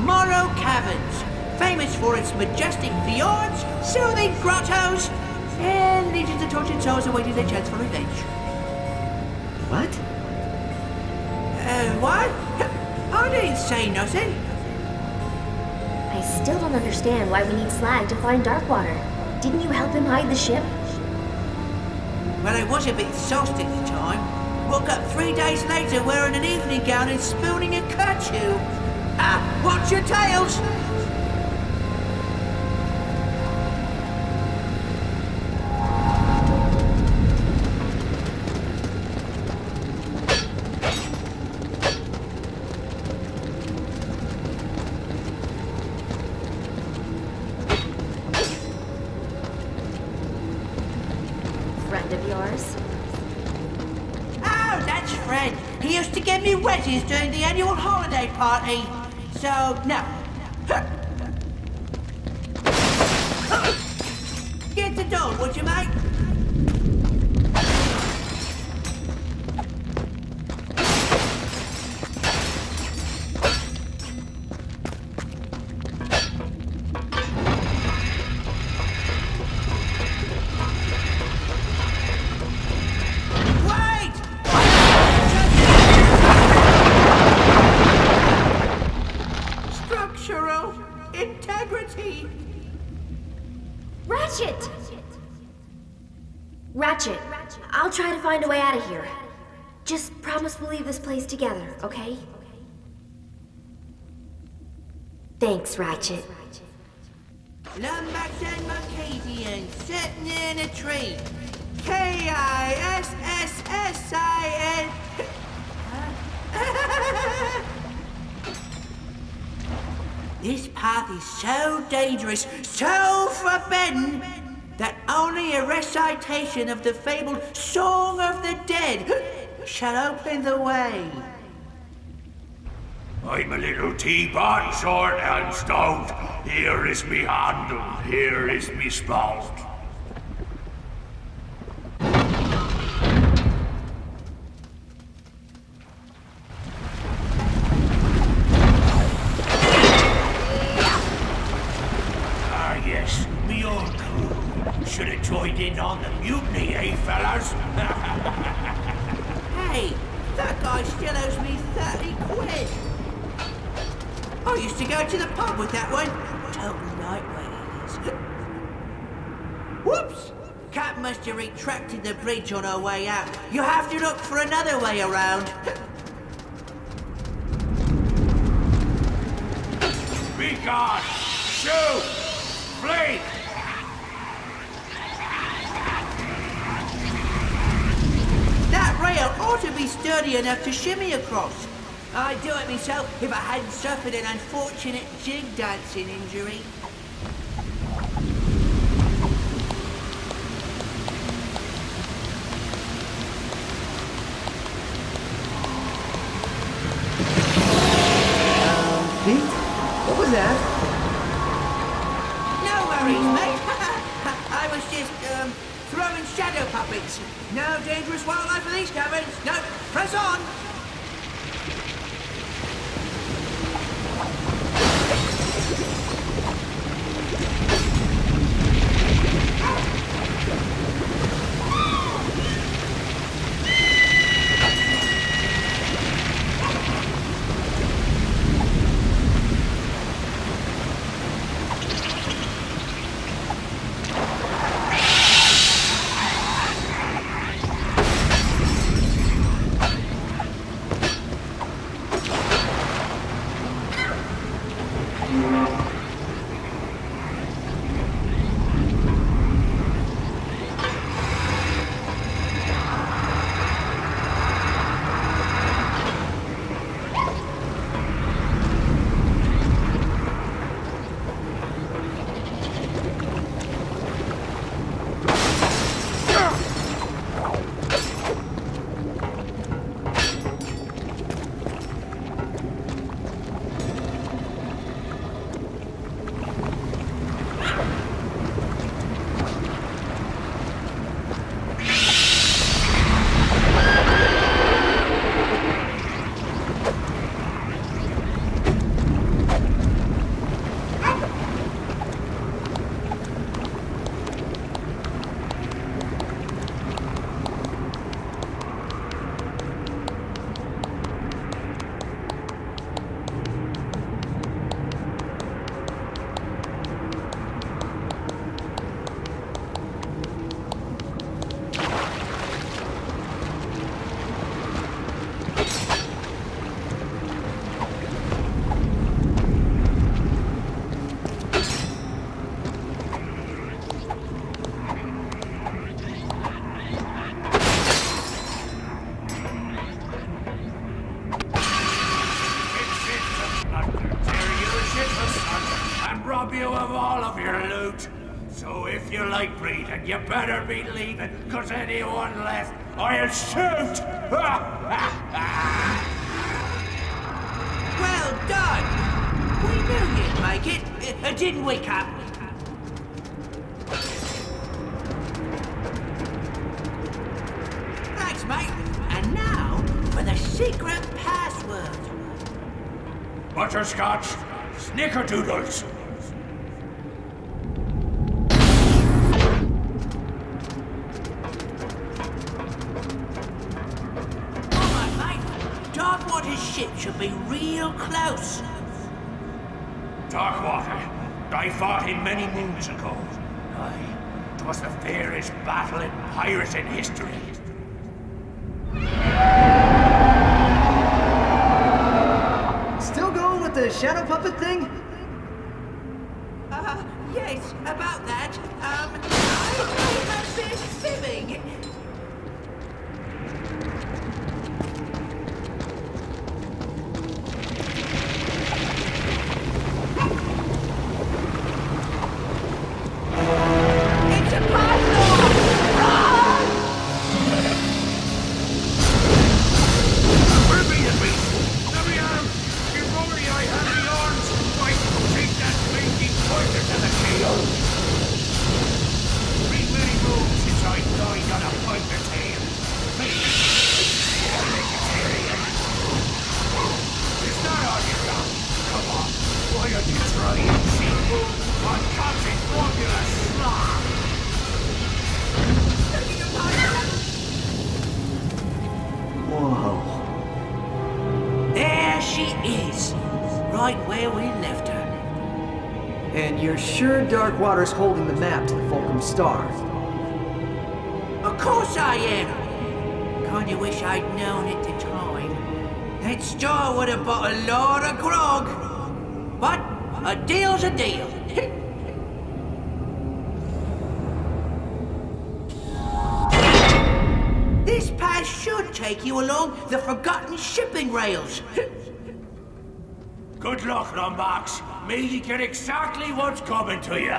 Morrow Caverns, famous for its majestic fjords, soothing grottos, and legions of tortured souls awaiting their chance for revenge. What? What? I didn't say nothing. I still don't understand why we need Slag to find Darkwater. Didn't you help him hide the ship? Well, I was a bit sauced at the time. Woke up 3 days later wearing an evening gown and spooning a kerchief. Ah, watch your tails! Friend of yours? Oh, that's Fred. He used to give me wedges during the annual holiday party. So, no. Get the door, would you, mate? Integrity! Ratchet! Ratchet, I'll try to find a way out of here. Just promise we'll leave this place together, okay? Thanks, Ratchet. Lumbax and Mercadians sitting in a tree. K-I-S-S-S-I-N. This path is so dangerous, so forbidden, that only a recitation of the fabled Song of the Dead shall open the way. I'm a little teapot, short and stout. Here is me handle, here is me spout. Should have joined in on the mutiny, eh, fellas? Hey, that guy still owes me 30 quid. I used to go to the pub with that one. Total lightweight he is. Whoops! Cat must have retracted the bridge on her way out. You have to look for another way around. Be gone! Shoot! Flee! That rail ought to be sturdy enough to shimmy across. I'd do it myself if I hadn't suffered an unfortunate jig dancing injury. Pete? What was that? No worries, mate. I was just, throwing shadow puppets. No dangerous wildlife in these caverns. No, press on. rob you of all of your loot. So if you like breathing, you better be leaving, cause anyone left, I'll shoot! Well done! We knew you'd make it, didn't we, Cap? Thanks, mate. And now for the secret password. Butterscotch, snickerdoodles. Darkwater's ship should be real close. Darkwater, I fought him many moons ago. Aye, 'twas the fairest battle in pirating history. Still going with the shadow puppet thing? Yes, about that. I have been fibbing. Whoa. There she is, right where we left her. And you're sure Darkwater's holding the map to the Fulcrum Star? Of course I am. Kinda wish I'd known at the time. That star would have bought a lot of grog. But a deal's a deal. This path should take you along the forgotten shipping rails. Good luck, Lumbox. May you get exactly what's coming to you.